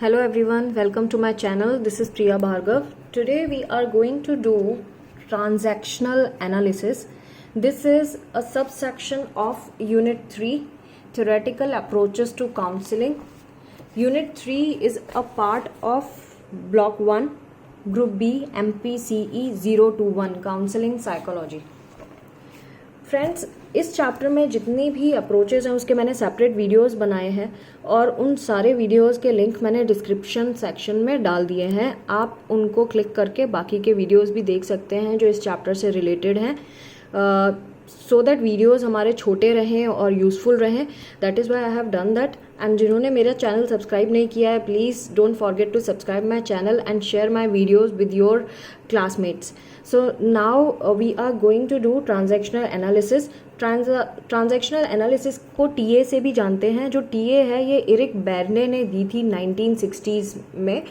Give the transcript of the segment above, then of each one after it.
Hello everyone, welcome to my channel. This is Priya Bhargav. Today we are going to do transactional analysis. This is a subsection of Unit 3, Theoretical Approaches to Counseling. Unit 3 is a part of Block 1, Group B, MPCE 021, Counseling Psychology. Friends, इस chapter में जितनी भी approaches हैं उसके मैंने separate videos बनाए हैं और उन सारे वीडियोस के लिंक मैंने डिस्क्रिप्शन सेक्शन में डाल दिए हैं. आप उनको क्लिक करके बाकी के वीडियोस भी देख सकते हैं जो इस चैप्टर से रिलेटेड हैं, सो दैट वीडियोस हमारे छोटे रहें और यूज़फुल रहें. That is why I have done that. And जिन्होंने मेरा चैनल सब्सक्राइब नहीं किया है, please don't forget to subscribe my channel and share my videos with your classmates. So now we are going to do transactional analysis. Transactional analysis को TA से भी जानते हैं. जो टीए है ये एरिक बैरने ने दी थी 1960s में,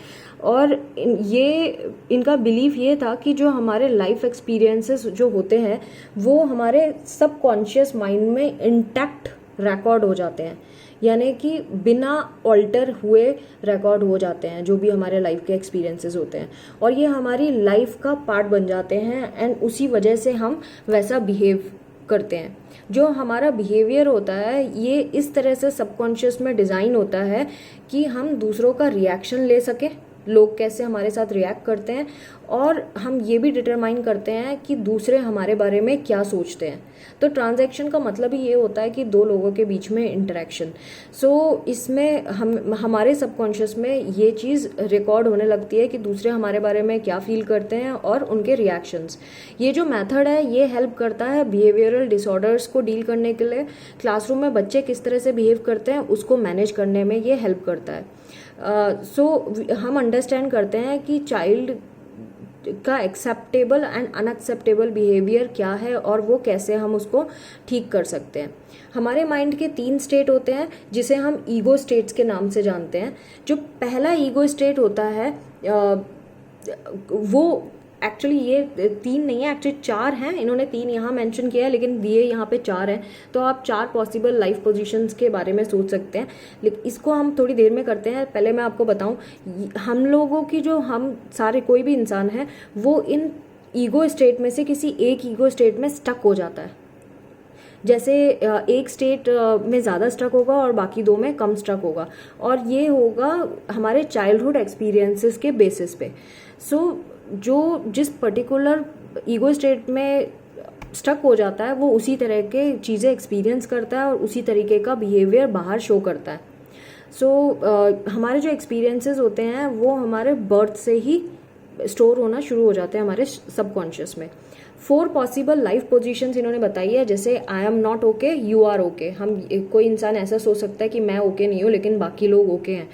और ये इनका बिलीफ ये था कि जो हमारे लाइफ एक्सपीरियंसेस जो होते हैं वो हमारे सबकॉन्शियस माइंड में इंटैक्ट रिकॉर्ड हो जाते हैं, यानी कि बिना ऑल्टर हुए रिकॉर्ड हो जाते हैं जो भी हमारे लाइफ के एक्सपीरियंसेस होते हैं, और ये हमारी लाइफ का पार्ट बन जाते हैं एंड उसी वजह से हम वैसा बिहेव करते हैं. जो हमारा बिहेवियर होता है ये इस तरह से सबकॉन्शियस में डिज़ाइन होता है कि हम दूसरों का रिएक्शन ले सकें, लोग कैसे हमारे साथ रिएक्ट करते हैं, और हम ये भी डिटरमाइन करते हैं कि दूसरे हमारे बारे में क्या सोचते हैं. तो ट्रांजैक्शन का मतलब ही ये होता है कि दो लोगों के बीच में इंटरेक्शन. सो इसमें हमारे सबकॉन्शियस में ये चीज़ रिकॉर्ड होने लगती है कि दूसरे हमारे बारे में क्या फील करते हैं और उनके रिएक्शंस. ये जो मेथड है ये हेल्प करता है बिहेवियरल डिसऑर्डर्स को डील करने के लिए. क्लासरूम में बच्चे किस तरह से बिहेव करते हैं उसको मैनेज करने में ये हेल्प करता है. हम अंडरस्टैंड करते हैं कि चाइल्ड का एक्सेप्टेबल एंड अनएक्सेप्टेबल बिहेवियर क्या है और वो कैसे हम उसको ठीक कर सकते हैं. हमारे माइंड के 3 स्टेट होते हैं जिसे हम ईगो स्टेट्स के नाम से जानते हैं. जो पहला ईगो स्टेट होता है वो एक्चुअली ये 3 नहीं है, एक्चुअली 4 हैं. इन्होंने 3 यहाँ मेंशन किया है लेकिन दिए यहाँ पे 4 हैं, तो आप 4 पॉसिबल लाइफ पोजीशंस के बारे में सोच सकते हैं. लेकिन इसको हम थोड़ी देर में करते हैं. पहले मैं आपको बताऊं, हम लोगों की जो हम सारे कोई भी इंसान है वो इन ईगो स्टेट में से किसी एक ईगो स्टेट में स्टक हो जाता है. जैसे एक स्टेट में ज़्यादा स्टक होगा और बाकी 2 में कम स्टक होगा, और ये होगा हमारे चाइल्डहुड एक्सपीरियंसेस के बेसिस पे. सो जो जिस पर्टिकुलर ईगो स्टेट में स्टक हो जाता है वो उसी तरह के चीज़ें एक्सपीरियंस करता है और उसी तरीके का बिहेवियर बाहर शो करता है. हमारे जो एक्सपीरियंसेस होते हैं वो हमारे बर्थ से ही स्टोर होना शुरू हो जाते हैं हमारे सबकॉन्शियस में. 4 पॉसिबल लाइफ पोजीशंस इन्होंने बताई है, जैसे I am not okay, you are okay. हम कोई इंसान ऐसा सोच सकता है कि मैं ओके नहीं हूँ लेकिन बाकी लोग ओके हैं.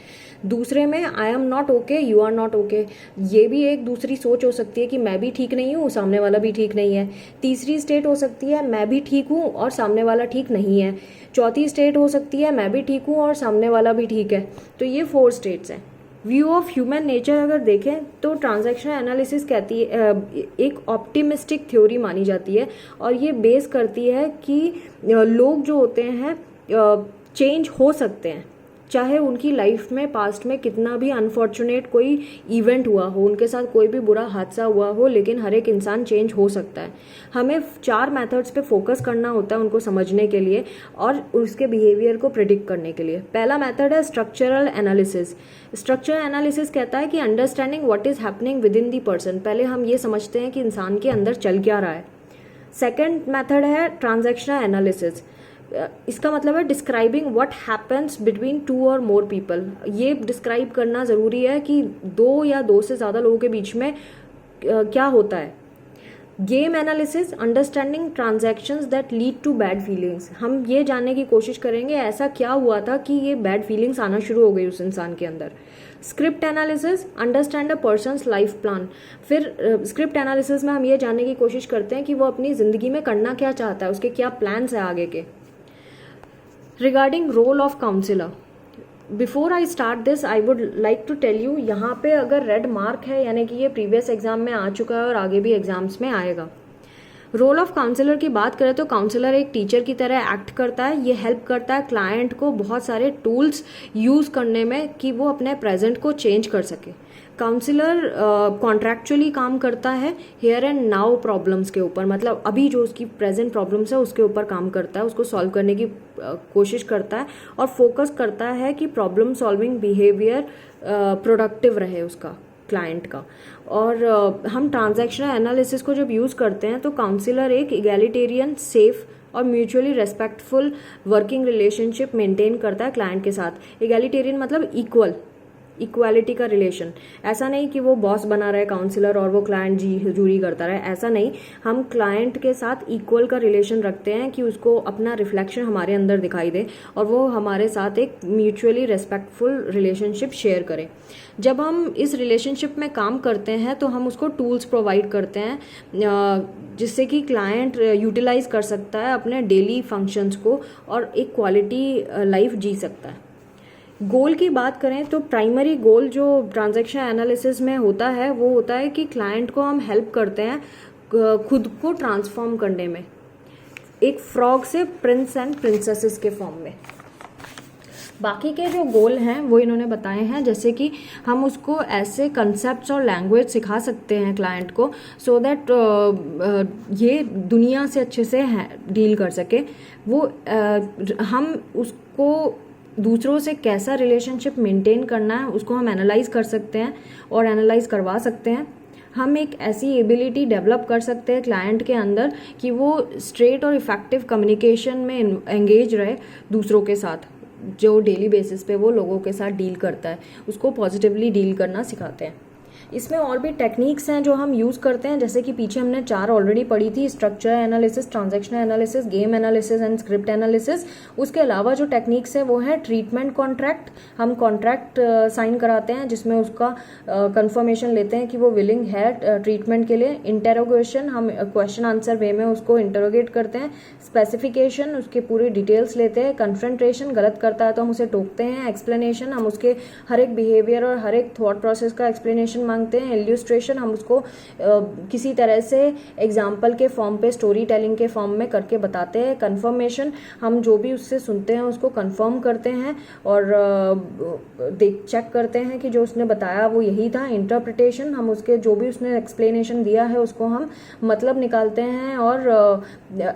दूसरे में I am not okay, you are not okay. ये भी एक दूसरी सोच हो सकती है कि मैं भी ठीक नहीं हूँ, सामने वाला भी ठीक नहीं है. तीसरी स्टेट हो सकती है मैं भी ठीक हूँ और सामने वाला ठीक नहीं है. चौथी स्टेट हो सकती है मैं भी ठीक हूँ और सामने वाला भी ठीक है. तो ये 4 स्टेट्स हैं. व्यू ऑफ ह्यूमन नेचर अगर देखें तो ट्रांजैक्शनल एनालिसिस कहती है एक ऑप्टिमिस्टिक थ्योरी मानी जाती है, और ये बेस करती है कि लोग जो होते हैं चेंज हो सकते हैं, चाहे उनकी लाइफ में पास्ट में कितना भी अनफॉर्चुनेट कोई इवेंट हुआ हो, उनके साथ कोई भी बुरा हादसा हुआ हो, लेकिन हर एक इंसान चेंज हो सकता है. हमें 4 मेथड्स पे फोकस करना होता है उनको समझने के लिए और उसके बिहेवियर को प्रिडिक्ट करने के लिए. पहला मेथड है स्ट्रक्चरल एनालिसिस. स्ट्रक्चरल एनालिसिस कहता है कि understanding what is happening with in the person. पहले हम ये समझते हैं कि इंसान के अंदर चल क्या रहा है. सेकेंड मेथड है ट्रांजैक्शनल एनालिसिस. इसका मतलब है डिस्क्राइबिंग व्हाट हैपन्स बिटवीन 2 और मोर पीपल. ये डिस्क्राइब करना ज़रूरी है कि 2 या 2 से ज़्यादा लोगों के बीच में क्या होता है. Game analysis, understanding transactions that lead to bad feelings. हम ये जानने की कोशिश करेंगे ऐसा क्या हुआ था कि ये बैड फीलिंग्स आना शुरू हो गई उस इंसान के अंदर. Script analysis, understand a persons life plan. फिर स्क्रिप्ट एनालिसिस में हम ये जानने की कोशिश करते हैं कि वो अपनी ज़िंदगी में करना क्या चाहता है, उसके क्या प्लान्स हैं आगे के. Regarding role of counsellor, before I start this I would like to tell you, यहाँ पे अगर रेड मार्क है यानी कि ये प्रीवियस एग्जाम में आ चुका है और आगे भी एग्जाम्स में आएगा. रोल ऑफ काउंसलर की बात करें तो काउंसलर एक टीचर की तरह एक्ट करता है। ये हेल्प करता है क्लाइंट को बहुत सारे टूल्स यूज़ करने में कि वो अपने प्रेजेंट को चेंज कर सके। काउंसलर कॉन्ट्रैक्चुअली काम करता है हेयर एंड नाउ प्रॉब्लम्स के ऊपर, मतलब अभी जो उसकी प्रेजेंट प्रॉब्लम्स है उसके ऊपर काम करता है, उसको सॉल्व करने की कोशिश करता है और फोकस करता है कि प्रॉब्लम सॉल्विंग बिहेवियर प्रोडक्टिव रहे उसका, क्लाइंट का। और हम ट्रांजैक्शनल एनालिसिस को जब यूज़ करते हैं तो काउंसलर एक इगैलिटेरियन, सेफ और mutually respectful working relationship maintain करता है क्लाइंट के साथ। इगैलिटेरियन मतलब इक्वालिटी का रिलेशन। ऐसा नहीं कि वो बॉस बना रहे काउंसलर और वो क्लाइंट जी हजूरी करता रहे, ऐसा नहीं। हम क्लाइंट के साथ इक्वल का रिलेशन रखते हैं कि उसको अपना रिफ्लेक्शन हमारे अंदर दिखाई दे और वो हमारे साथ एक म्यूचुअली रेस्पेक्टफुल रिलेशनशिप शेयर करे। जब हम इस रिलेशनशिप में काम करते हैं तो हम उसको टूल्स प्रोवाइड करते हैं जिससे कि क्लाइंट यूटिलाइज कर सकता है अपने डेली फंक्शंस को और एक क्वालिटी लाइफ जी सकता है। गोल की बात करें तो प्राइमरी गोल जो ट्रांजैक्शन एनालिसिस में होता है वो होता है कि क्लाइंट को हम हेल्प करते हैं खुद को ट्रांसफॉर्म करने में, एक फ्रॉग से प्रिंस एंड प्रिंसेसेस के फॉर्म में। बाकी के जो गोल हैं वो इन्होंने बताए हैं, जैसे कि हम उसको ऐसे कंसेप्ट्स और लैंग्वेज सिखा सकते हैं क्लाइंट को सो दैट ये दुनिया से अच्छे से डील कर सके। वो हम उसको दूसरों से कैसा रिलेशनशिप मेंटेन करना है उसको हम एनालाइज कर सकते हैं और एनालाइज करवा सकते हैं। हम एक ऐसी एबिलिटी डेवलप कर सकते हैं क्लाइंट के अंदर कि वो स्ट्रेट और इफेक्टिव कम्युनिकेशन में एंगेज रहे दूसरों के साथ, जो डेली बेसिस पे वो लोगों के साथ डील करता है, उसको पॉजिटिवली डील करना सिखाते हैं। इसमें और भी टेक्निक्स हैं जो हम यूज़ करते हैं, जैसे कि पीछे हमने 4 ऑलरेडी पढ़ी थी, structure analysis, transactional analysis, game analysis and script analysis. उसके अलावा जो टेक्निक्स है वो है ट्रीटमेंट कॉन्ट्रैक्ट। हम कॉन्ट्रैक्ट साइन कराते हैं जिसमें उसका कंफर्मेशन लेते हैं कि वो विलिंग है ट्रीटमेंट के लिए। इंटेरोगेशन, हम क्वेश्चन आंसर वे में उसको इंटेरोगेट करते हैं। स्पेसिफिकेशन, उसके पूरी डिटेल्स लेते हैं। कन्फ्रंट्रेशन, गलत करता है तो हम उसे टोकते हैं। एक्सप्लेनेशन, हम उसके हर एक बिहेवियर और हर एक थॉट प्रोसेस का एक्सप्लेनेशन मांगते हैं। इल्यूस्ट्रेशन, हम उसको किसी तरह से एग्जाम्पल के फॉर्म पे, स्टोरी टेलिंग के फॉर्म में करके बताते हैं। कंफर्मेशन, हम जो भी उससे सुनते हैं उसको कंफर्म करते हैं और चेक करते हैं कि जो उसने बताया वो यही था। इंटरप्रिटेशन, हम उसके जो भी उसने एक्सप्लेनेशन दिया है उसको हम मतलब निकालते हैं और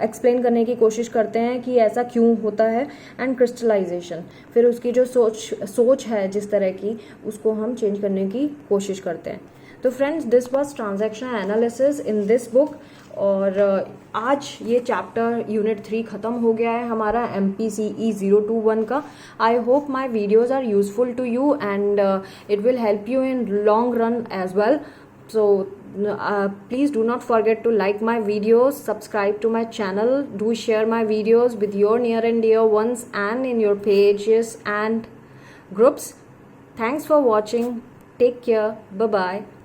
एक्सप्लेन करने की कोशिश करते हैं कि ऐसा क्यों होता है। एंड क्रिस्टलाइजेशन, फिर उसकी जो सोच है जिस तरह की, उसको हम चेंज करने की कोशिश करते हैं। तो friends, this was transactional analysis in this book. और आज ये चैप्टर यूनिट 3 ख़त्म हो गया है हमारा MPCE 021 का। I hope my videos are useful to you and it will help you in long run as well. So please do not forget to like my videos, subscribe to my channel, do share my videos with your near and dear ones and in your pages and groups. Thanks for watching. Take care. Bye bye.